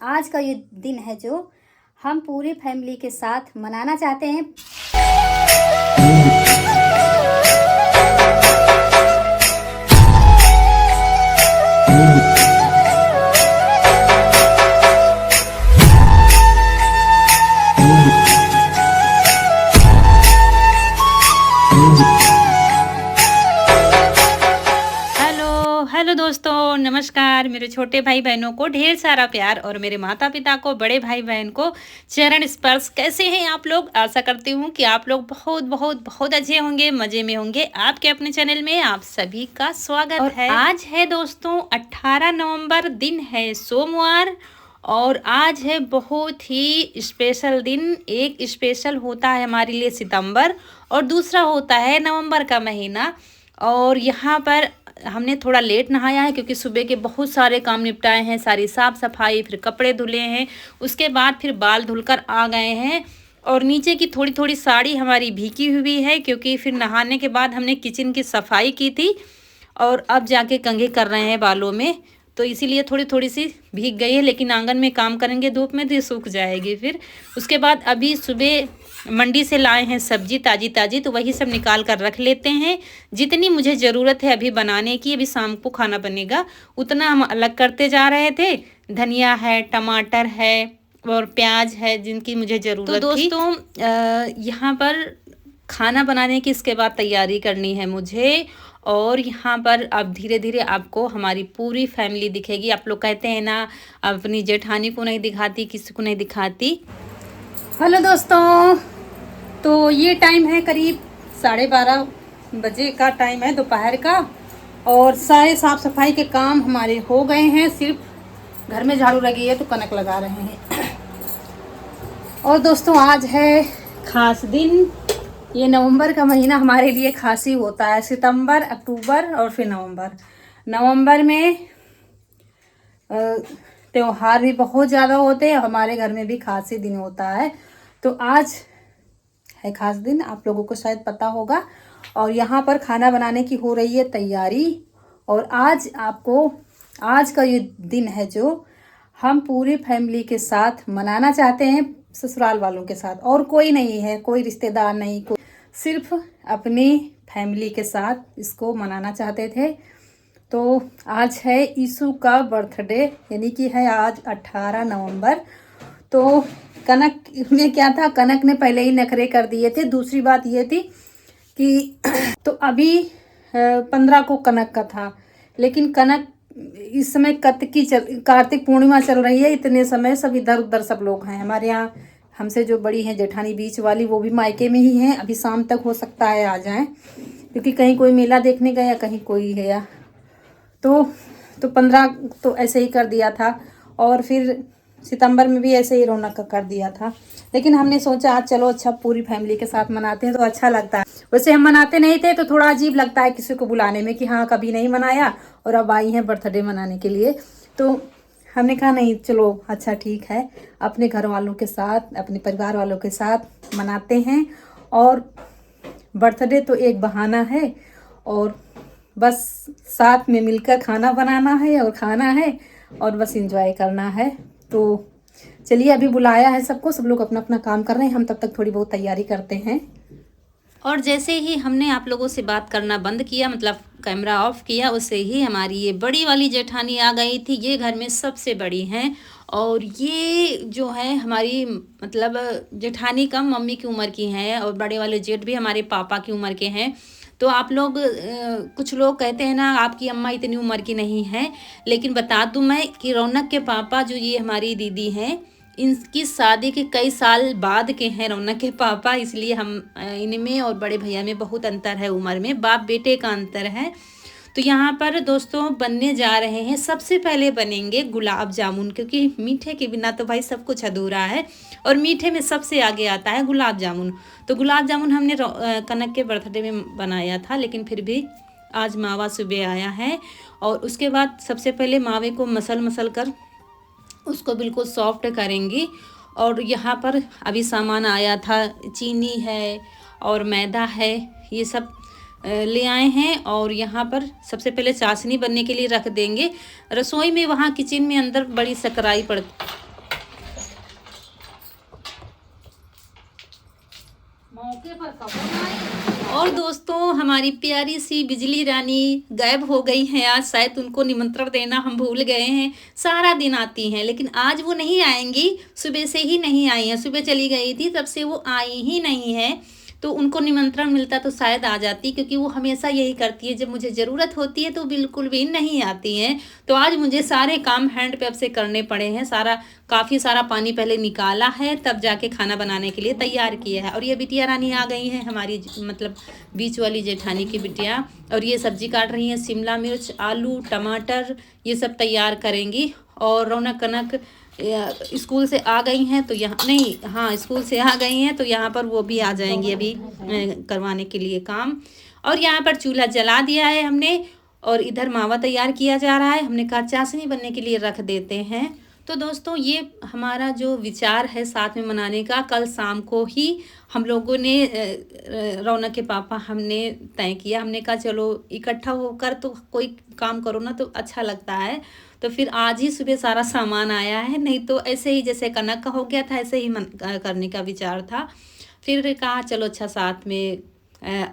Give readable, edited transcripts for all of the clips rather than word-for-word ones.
आज का ये दिन है जो हम पूरी फैमिली के साथ मनाना चाहते हैं। हेलो दोस्तों, नमस्कार। मेरे छोटे भाई बहनों को ढेर सारा प्यार और मेरे माता पिता को, बड़े भाई बहन को चरण स्पर्श। कैसे हैं आप लोग? आशा करती हूँ कि आप लोग बहुत बहुत बहुत अच्छे होंगे, मज़े में होंगे। आपके अपने चैनल में आप सभी का स्वागत है। आज है दोस्तों 18 नवंबर, दिन है सोमवार और आज है बहुत ही स्पेशल दिन। एक स्पेशल होता है हमारे लिए सितंबर और दूसरा होता है नवंबर का महीना। और यहाँ पर हमने थोड़ा लेट नहाया है क्योंकि सुबह के बहुत सारे काम निपटाए हैं, सारी साफ़ सफाई, फिर कपड़े धुले हैं, उसके बाद फिर बाल धुलकर आ गए हैं। और नीचे की थोड़ी थोड़ी साड़ी हमारी भीगी हुई है क्योंकि फिर नहाने के बाद हमने किचन की सफाई की थी और अब जाके कंघी कर रहे हैं बालों में, तो इसीलिए थोड़ी थोड़ी सी भीग गई है। लेकिन आंगन में काम करेंगे धूप में तो ये सूख जाएगी। फिर उसके बाद अभी सुबह मंडी से लाए हैं सब्जी ताज़ी ताज़ी, तो वही सब निकाल कर रख लेते हैं। जितनी मुझे ज़रूरत है अभी बनाने की, अभी शाम को खाना बनेगा, उतना हम अलग करते जा रहे थे। धनिया है, टमाटर है और प्याज है जिनकी मुझे ज़रूरत थी। तो दोस्तों यहाँ पर खाना बनाने की इसके बाद तैयारी करनी है मुझे। और यहाँ पर अब धीरे धीरे आपको हमारी पूरी फैमिली दिखेगी। आप लोग कहते हैं ना, अपनी जेठानी को नहीं दिखाती, किसी को नहीं दिखाती। हेलो दोस्तों, तो ये टाइम है करीब 12:30 बजे का टाइम है दोपहर का और सारे साफ सफाई के काम हमारे हो गए हैं। सिर्फ घर में झाड़ू लगी है तो कनक लगा रहे हैं। और दोस्तों आज है खास दिन। ये नवंबर का महीना हमारे लिए खास ही होता है। सितंबर, अक्टूबर और फिर नवंबर में त्योहार भी बहुत ज़्यादा होते हैं। हमारे घर में भी खास ही दिन होता है। तो आज है खास दिन, आप लोगों को शायद पता होगा। और यहाँ पर खाना बनाने की हो रही है तैयारी। और आज का ये दिन है जो हम पूरी फैमिली के साथ मनाना चाहते हैं, ससुराल वालों के साथ। और कोई नहीं है, कोई रिश्तेदार नहीं, सिर्फ अपनी फैमिली के साथ इसको मनाना चाहते थे। तो आज है यीशु का बर्थडे, यानी कि है आज 18 नवंबर। तो कनक में क्या था, कनक ने पहले ही नखरे कर दिए थे। दूसरी बात ये थी कि तो अभी 15 को कनक का था, लेकिन कनक इस समय कार्तिक पूर्णिमा चल रही है। इतने समय सब इधर उधर सब लोग हैं। हमारे यहाँ हमसे जो बड़ी हैं जेठानी बीच वाली, वो भी मायके में ही हैं। अभी शाम तक हो सकता है आ जाएं, क्योंकि कहीं कोई मेला देखने गया, कहीं कोई गया। तो 15 तो ऐसे ही कर दिया था और फिर सितंबर में भी ऐसे ही रौनक कर दिया था। लेकिन हमने सोचा आज चलो अच्छा पूरी फैमिली के साथ मनाते हैं तो अच्छा लगता है। वैसे हम मनाते नहीं थे तो थोड़ा अजीब लगता है किसी को बुलाने में कि हाँ कभी नहीं मनाया और अब आई हैं बर्थडे मनाने के लिए। तो हमने कहा नहीं, चलो अच्छा ठीक है, अपने घर वालों के साथ, अपने परिवार वालों के साथ मनाते हैं। और बर्थडे तो एक बहाना है और बस साथ में मिलकर खाना बनाना है और खाना है और बस एंजॉय करना है। तो चलिए, अभी बुलाया है सबको, सब लोग अपना अपना काम कर रहे हैं, हम तब तक थोड़ी बहुत तैयारी करते हैं। और जैसे ही हमने आप लोगों से बात करना बंद किया, मतलब कैमरा ऑफ किया, उससे ही हमारी ये बड़ी वाली जेठानी आ गई थी। ये घर में सबसे बड़ी हैं और ये जो है हमारी मतलब जेठानी कम मम्मी की उम्र की हैं और बड़े वाले जेठ भी हमारे पापा की उम्र के हैं। तो आप लोग कुछ लोग कहते हैं ना आपकी अम्मा इतनी उम्र की नहीं है, लेकिन बता दूं मैं कि रौनक के पापा जो ये हमारी दीदी हैं, इनकी शादी के कई साल बाद के हैं रौनक के पापा। इसलिए हम इनमें और बड़े भैया में बहुत अंतर है, उम्र में बाप बेटे का अंतर है। तो यहाँ पर दोस्तों बनने जा रहे हैं, सबसे पहले बनेंगे गुलाब जामुन, क्योंकि मीठे के बिना तो भाई सब कुछ अधूरा है और मीठे में सबसे आगे आता है गुलाब जामुन। तो गुलाब जामुन हमने कनक के बर्थडे में बनाया था, लेकिन फिर भी आज मावा सुबह आया है। और उसके बाद सबसे पहले मावे को मसल कर उसको बिल्कुल सॉफ्ट करेंगी। और यहाँ पर अभी सामान आया था, चीनी है और मैदा है, ये सब ले आए हैं। और यहाँ पर सबसे पहले चाशनी बनने के लिए रख देंगे रसोई में। वहाँ किचन में अंदर बड़ी सा कढ़ाई मौके पर खबर आए। और दोस्तों हमारी प्यारी सी बिजली रानी गायब हो गई हैं आज, शायद उनको निमंत्रण देना हम भूल गए हैं। सारा दिन आती हैं लेकिन आज वो नहीं आएंगी, सुबह से ही नहीं आई हैं। सुबह चली गई थी तब से वो आई ही नहीं है। तो उनको निमंत्रण मिलता तो शायद आ जाती, क्योंकि वो हमेशा यही करती है, जब मुझे ज़रूरत होती है तो बिल्कुल भी नहीं आती हैं। तो आज मुझे सारे काम हैंड पे अब से करने पड़े हैं। काफ़ी सारा पानी पहले निकाला है, तब जाके खाना बनाने के लिए तैयार किया है। और ये बिटिया रानी आ गई हैं, हमारी मतलब बीच वाली जेठानी की बिटिया। और ये सब्जी काट रही हैं, शिमला मिर्च, आलू, टमाटर, ये सब तैयार करेंगी। और रौनक कनक स्कूल से आ गई हैं तो यहाँ नहीं, हाँ स्कूल से आ गई हैं तो यहाँ पर वो भी आ जाएंगी अभी करवाने के लिए काम। और यहाँ पर चूल्हा जला दिया है हमने, और इधर मावा तैयार किया जा रहा है। हमने कहा चाशनी बनने के लिए रख देते हैं। तो दोस्तों ये हमारा जो विचार है साथ में मनाने का, कल शाम को ही हम लोगों ने रौनक के पापा हमने तय किया। हमने कहा चलो इकट्ठा होकर तो कोई काम करो ना तो अच्छा लगता है। तो फिर आज ही सुबह सारा सामान आया है, नहीं तो ऐसे ही जैसे कनक का हो गया था ऐसे ही करने का विचार था। फिर कहा चलो अच्छा साथ में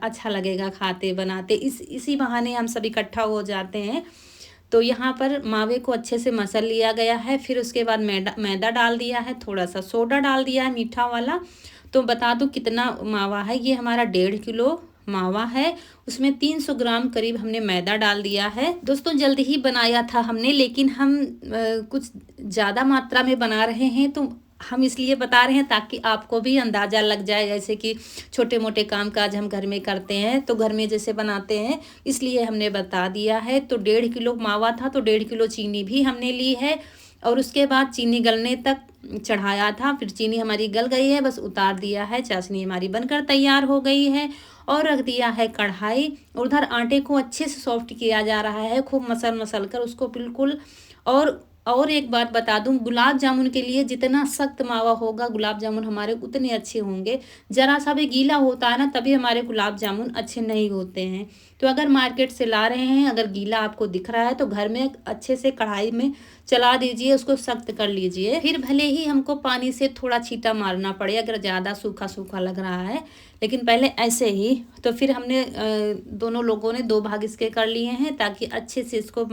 अच्छा लगेगा खाते बनाते, इसी बहाने हम सब इकट्ठा हो जाते हैं। तो यहाँ पर मावे को अच्छे से मसल लिया गया है। फिर उसके बाद मैदा डाल दिया है, थोड़ा सा सोडा डाल दिया है मीठा वाला। तो बता दूँ कितना मावा है, ये हमारा 1.5 किलो मावा है। उसमें 300 ग्राम करीब हमने मैदा डाल दिया है। दोस्तों जल्दी ही बनाया था हमने, लेकिन हम कुछ ज़्यादा मात्रा में बना रहे हैं तो हम इसलिए बता रहे हैं ताकि आपको भी अंदाज़ा लग जाए। जैसे कि छोटे मोटे काम काज हम घर में करते हैं तो घर में जैसे बनाते हैं, इसलिए हमने बता दिया है। तो 1.5 किलो मावा था तो 1.5 किलो चीनी भी हमने ली है। और उसके बाद चीनी गलने तक चढ़ाया था, फिर चीनी हमारी गल गई है, बस उतार दिया है। चाशनी हमारी बनकर तैयार हो गई है और रख दिया है कढ़ाई। उधर आटे को अच्छे से सॉफ्ट किया जा रहा है, खूब मसल कर उसको बिल्कुल। और एक बात बता दूं, गुलाब जामुन के लिए जितना सख्त मावा होगा गुलाब जामुन हमारे उतने अच्छे होंगे। ज़रा सा भी गीला होता है ना तभी हमारे गुलाब जामुन अच्छे नहीं होते हैं। तो अगर मार्केट से ला रहे हैं, अगर गीला आपको दिख रहा है तो घर में अच्छे से कढ़ाई में चला दीजिए, उसको सख्त कर लीजिए। फिर भले ही हमको पानी से थोड़ा छींटा मारना पड़े अगर ज़्यादा सूखा सूखा लग रहा है, लेकिन पहले ऐसे ही। तो फिर हमने दोनों लोगों ने 2 भाग इसके कर लिए हैं ताकि अच्छे से इसको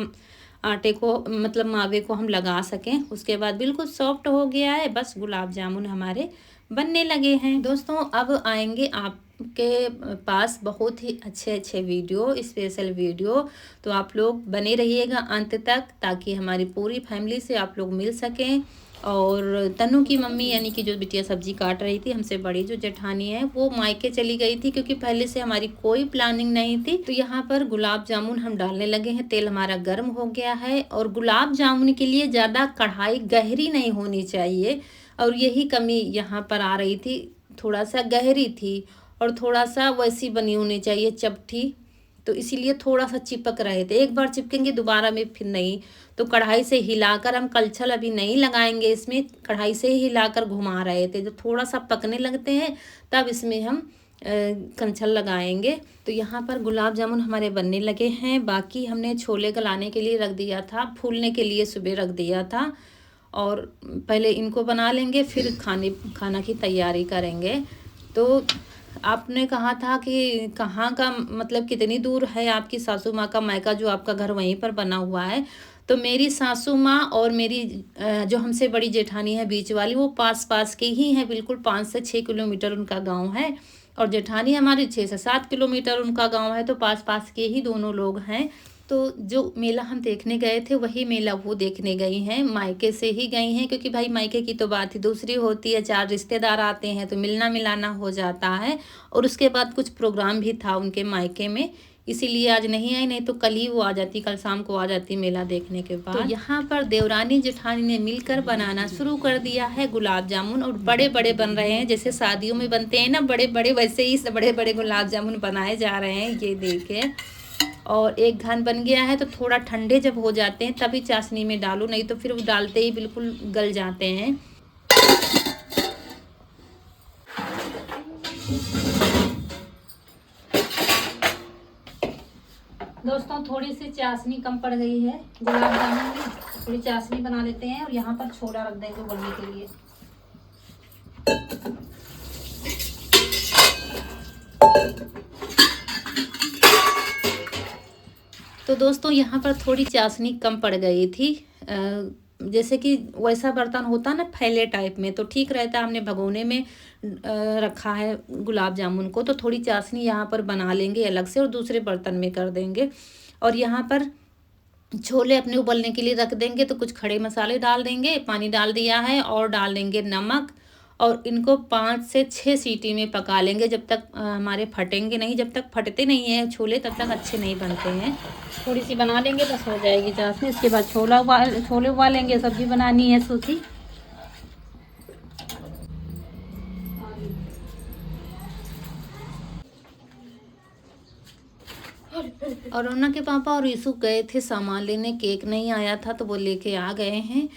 आटे को मतलब मावे को हम लगा सकें। उसके बाद बिल्कुल सॉफ्ट हो गया है, बस गुलाब जामुन हमारे बनने लगे हैं। दोस्तों अब आएंगे आपके पास बहुत ही अच्छे वीडियो, स्पेशल वीडियो। तो आप लोग बने रहिएगा अंत तक ताकि हमारी पूरी फैमिली से आप लोग मिल सकें। और तनु की मम्मी यानी कि जो बिटिया सब्जी काट रही थी, हमसे बड़ी जो जेठानी है, वो मायके चली गई थी क्योंकि पहले से हमारी कोई प्लानिंग नहीं थी। तो यहाँ पर गुलाब जामुन हम डालने लगे हैं। तेल हमारा गर्म हो गया है। और गुलाब जामुन के लिए ज़्यादा कढ़ाई गहरी नहीं होनी चाहिए, और यही कमी यहाँ पर आ रही थी। थोड़ा सा गहरी थी और थोड़ा सा वैसी बनी होनी चाहिए चपटी, तो इसीलिए थोड़ा सा चिपक रहे थे। एक बार चिपकेंगे दोबारा में फिर नहीं। तो कढ़ाई से हिलाकर, हम कलछल अभी नहीं लगाएंगे इसमें, कढ़ाई से ही हिलाकर घुमा रहे थे। जब थोड़ा सा पकने लगते हैं तब इसमें हम कलछल लगाएंगे। तो यहाँ पर गुलाब जामुन हमारे बनने लगे हैं। बाकी हमने छोले गलाने के लिए रख दिया था, फूलने के लिए सुबह रख दिया था। और पहले इनको बना लेंगे फिर खाना की तैयारी करेंगे। तो आपने कहा था कि कहाँ का मतलब कितनी दूर है आपकी सासू माँ का मायका, जो आपका घर वहीं पर बना हुआ है। तो मेरी सासू माँ और मेरी जो हमसे बड़ी जेठानी है बीच वाली, वो पास के ही हैं, बिल्कुल 5 से 6 किलोमीटर उनका गांव है। और जेठानी हमारी 6 से 7 किलोमीटर उनका गांव है। तो पास के ही दोनों लोग हैं। तो जो मेला हम देखने गए थे वही मेला वो देखने गई हैं, मायके से ही गई हैं, क्योंकि भाई मायके की तो बात ही दूसरी होती है। 4 रिश्तेदार आते हैं तो मिलना मिलाना हो जाता है। और उसके बाद कुछ प्रोग्राम भी था उनके मायके में, इसीलिए आज नहीं आई, नहीं तो कल ही वो आ जाती, कल शाम को आ जाती मेला देखने के बाद। तो यहाँ पर देवरानी जेठानी ने मिलकर बनाना शुरू कर दिया है गुलाब जामुन। और बड़े बड़े बन रहे हैं, जैसे शादियों में बनते हैं ना बड़े बड़े, वैसे ही बड़े बड़े गुलाब जामुन बनाए जा रहे हैं, ये देखे। और एक घन बन गया है। तो थोड़ा ठंडे जब हो जाते हैं तभी चाशनी में डालो, नहीं तो फिर वो डालते ही बिल्कुल गल जाते हैं। दोस्तों थोड़ी सी चाशनी कम पड़ गई है गुलाब जामुन में, थोड़ी चाशनी बना लेते हैं। और यहाँ पर छोला रख देंगे उबलने के लिए। तो दोस्तों यहाँ पर थोड़ी चाशनी कम पड़ गई थी। जैसे कि वैसा बर्तन होता ना फैले टाइप में तो ठीक रहता। हमने भगोने में रखा है गुलाब जामुन को, तो थोड़ी चाशनी यहाँ पर बना लेंगे अलग से और दूसरे बर्तन में कर देंगे। और यहाँ पर छोले अपने उबलने के लिए रख देंगे, तो कुछ खड़े मसाले डाल देंगे, पानी डाल दिया है और डाल देंगे नमक, और इनको 5 से 6 सीटी में पका लेंगे जब तक हमारे फटेंगे नहीं। जब तक फटते नहीं हैं छोले तब तक अच्छे नहीं बनते हैं। थोड़ी सी बना लेंगे बस हो जाएगी चाशनी। इसके बाद छोले उबालेंगे, सब्जी बनानी है सूखी। और रोना के पापा और ईसु गए थे सामान लेने, केक नहीं आया था तो वो लेके आ गए हैं।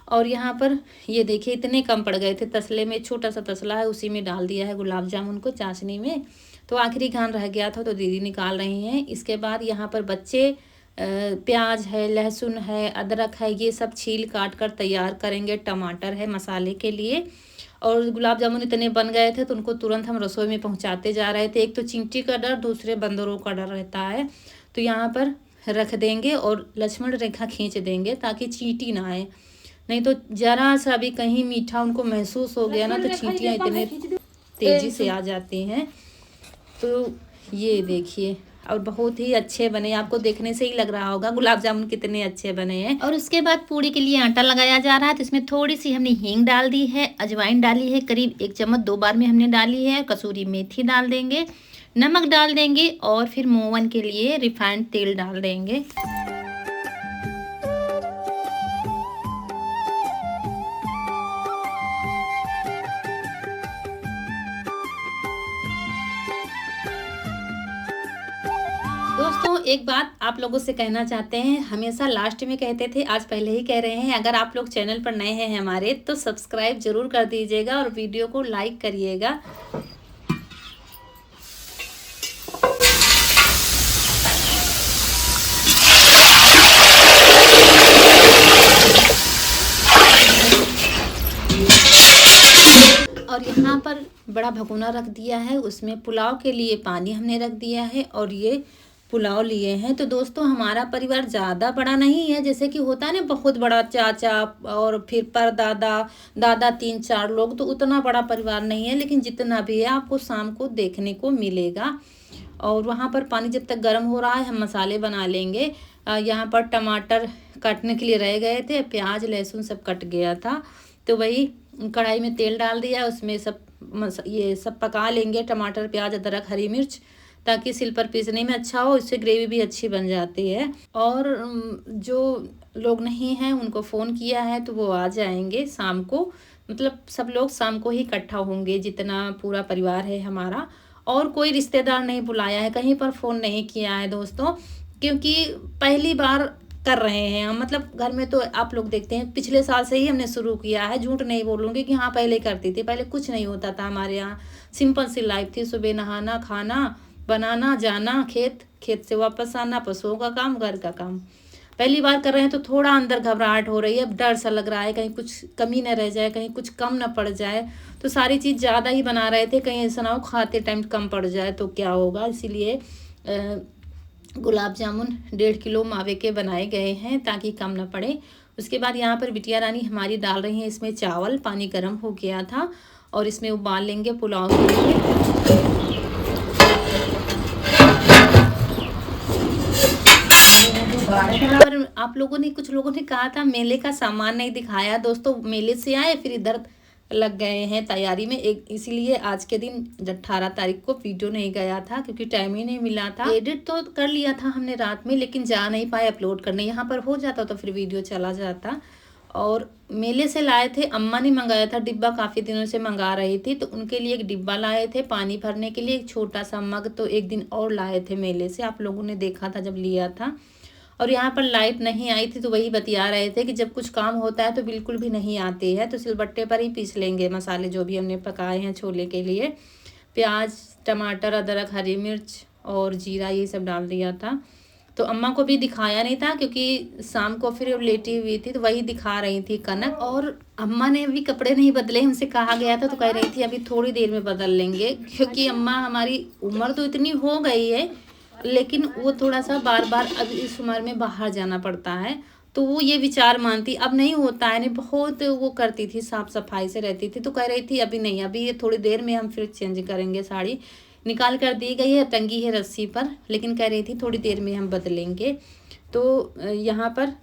और यहाँ पर ये देखिए इतने कम पड़ गए थे तसले में, छोटा सा तसला है उसी में डाल दिया है गुलाब जामुन को चाशनी में। तो आखिरी खान रह गया था तो दीदी निकाल रही हैं। इसके बाद यहाँ पर बच्चे प्याज है, लहसुन है, अदरक है, ये सब छील काट कर तैयार करेंगे। टमाटर है मसाले के लिए। और गुलाब जामुन इतने बन गए थे तो उनको तुरंत हम रसोई में पहुंचाते जा रहे थे। एक तो चींटी का डर, दूसरे बंदरों का डर रहता है, तो यहाँ पर रख देंगे और लक्ष्मण रेखा खींच देंगे ताकि चींटी ना आए। नहीं तो जरा सा भी कहीं मीठा उनको महसूस हो गया ना तो चींटियाँ इतने तेजी से आ जाती हैं। तो ये देखिए, और बहुत ही अच्छे बने, आपको देखने से ही लग रहा होगा गुलाब जामुन कितने अच्छे बने हैं। और उसके बाद पूड़ी के लिए आटा लगाया जा रहा है, तो इसमें थोड़ी सी हमने हींग डाल दी है, अजवाइन डाली है करीब 1 चम्मच, 2 बार में हमने डाली है, कसूरी मेथी डाल देंगे, नमक डाल देंगे और फिर मोवन के लिए रिफाइंड तेल डाल देंगे। दोस्तों एक बात आप लोगों से कहना चाहते हैं, हमेशा लास्ट में कहते थे, आज पहले ही कह रहे हैं, अगर आप लोग चैनल पर नए हैं हमारे तो सब्सक्राइब जरूर कर दीजिएगा और वीडियो को लाइक करिएगा। और यहाँ पर बड़ा भगोना रख दिया है, उसमें पुलाव के लिए पानी हमने रख दिया है और ये पुलाव लिए हैं। तो दोस्तों हमारा परिवार ज़्यादा बड़ा नहीं है, जैसे कि होता है ना बहुत बड़ा, चाचा और फिर परदादा दादा 3-4 लोग, तो उतना बड़ा परिवार नहीं है, लेकिन जितना भी है आपको शाम को देखने को मिलेगा। और वहाँ पर पानी जब तक गर्म हो रहा है हम मसाले बना लेंगे। यहाँ पर टमाटर काटने के लिए रह गए थे, प्याज लहसुन सब कट गया था, तो वही कढ़ाई में तेल डाल दिया, उसमें ये सब पका लेंगे, टमाटर प्याज अदरक हरी मिर्च, ताकि सिल पर पीसने में अच्छा हो, इससे ग्रेवी भी अच्छी बन जाती है। और जो लोग नहीं हैं उनको फ़ोन किया है तो वो आ जाएंगे शाम को, मतलब सब लोग शाम को ही इकट्ठा होंगे, जितना पूरा परिवार है हमारा। और कोई रिश्तेदार नहीं बुलाया है, कहीं पर फ़ोन नहीं किया है दोस्तों, क्योंकि पहली बार कर रहे हैं हम। मतलब घर में तो आप लोग देखते हैं पिछले साल से ही हमने शुरू किया है, झूठ नहीं बोलूँगी कि हाँ पहले करती थी। पहले कुछ नहीं होता था हमारे यहाँ, सिंपल सी लाइफ थी, सुबह नहाना खाना बनाना जाना, खेत से वापस आना, पशुओं का काम घर का काम। पहली बार कर रहे हैं तो थोड़ा अंदर घबराहट हो रही है, अब डर सा लग रहा है कहीं कुछ कमी न रह जाए, कहीं कुछ कम न पड़ जाए। तो सारी चीज़ ज़्यादा ही बना रहे थे, कहीं ऐसा ना हो खाते टाइम कम पड़ जाए तो क्या होगा। इसीलिए गुलाब जामुन 1.5 किलो मावे के बनाए गए हैं ताकि कम न पड़े। उसके बाद यहाँ पर बिटिया रानी हमारी डाल रही हैं इसमें चावल, पानी गर्म हो गया था और इसमें उबाल लेंगे पुलाव के लिए। पर आप लोगों ने, कुछ लोगों ने कहा था मेले का सामान नहीं दिखाया। दोस्तों मेले से आए फिर इधर लग गए हैं तैयारी में, इसीलिए आज के दिन 18 तारीख को वीडियो नहीं गया था क्योंकि टाइम ही नहीं मिला था। एडिट तो कर लिया था हमने रात में, लेकिन जा नहीं पाए अपलोड करने। यहाँ पर हो जाता तो फिर वीडियो चला जाता। और मेले से लाए थे, अम्मा ने मंगाया था डिब्बा, काफ़ी दिनों से मंगा रही थी, तो उनके लिए एक डिब्बा लाए थे पानी भरने के लिए, एक छोटा सा मग तो एक दिन और लाए थे मेले से, आप लोगों ने देखा था जब लिया था। और यहाँ पर लाइट नहीं आई थी तो वही बतिया रहे थे कि जब कुछ काम होता है तो बिल्कुल भी नहीं आती है, तो सिलबट्टे पर ही पीस लेंगे मसाले जो भी हमने पकाए हैं छोले के लिए। प्याज टमाटर अदरक हरी मिर्च और जीरा ये सब डाल दिया था। तो अम्मा को भी दिखाया नहीं था क्योंकि शाम को फिर लेटी हुई थी तो वही दिखा रही थी कनक। और अम्मा ने अभी कपड़े नहीं बदले, हमसे कहा गया था तो कह रही थी अभी थोड़ी देर में बदल लेंगे, क्योंकि अम्मा हमारी उम्र तो इतनी हो गई है लेकिन वो थोड़ा सा बार बार अब इस उम्र में बाहर जाना पड़ता है, तो वो ये विचार मानती, अब नहीं होता है। नहीं, बहुत वो करती थी, साफ सफाई से रहती थी, तो कह रही थी अभी नहीं, अभी ये थोड़ी देर में हम फिर चेंज करेंगे। साड़ी निकाल कर दी गई है, टंगी है रस्सी पर, लेकिन कह रही थी थोड़ी देर में हम बदलेंगे। तो यहाँ पर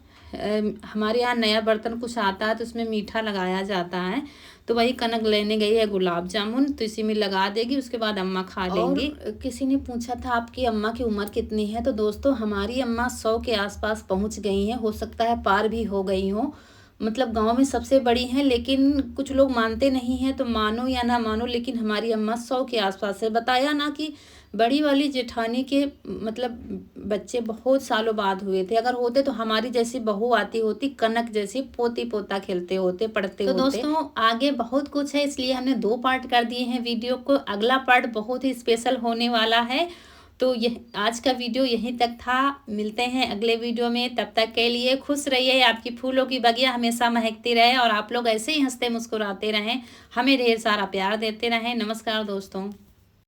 हमारे यहाँ नया बर्तन कुछ आता है तो उसमें मीठा लगाया जाता है, तो वही कनक लेने गई है गुलाब जामुन, तो इसी में लगा देगी, उसके बाद अम्मा खा लेंगी। किसी ने पूछा था आपकी अम्मा की उम्र कितनी है, तो दोस्तों हमारी अम्मा 100 के आसपास पहुंच गई हैं, हो सकता है पार भी हो गई हो। मतलब गांव में सबसे बड़ी हैं, लेकिन कुछ लोग मानते नहीं हैं, तो मानो या ना मानो, लेकिन हमारी अम्मा 100 के आसपास है। बताया ना कि बड़ी वाली जेठानी के मतलब बच्चे बहुत सालों बाद हुए थे, अगर होते तो हमारी जैसी बहू आती होती, कनक जैसी पोती पोता खेलते होते, पढ़ते होते। तो दोस्तों आगे बहुत कुछ है, इसलिए हमने 2 पार्ट कर दिए हैं वीडियो को। अगला पार्ट बहुत ही स्पेशल होने वाला है। तो यह आज का वीडियो यहीं तक था, मिलते हैं अगले वीडियो में। तब तक के लिए खुश रहिए, आपकी फूलों की बगिया हमेशा महकती रहे और आप लोग ऐसे ही हंसते मुस्कुराते रहें, हमें ढेर सारा प्यार देते रहें। नमस्कार दोस्तों।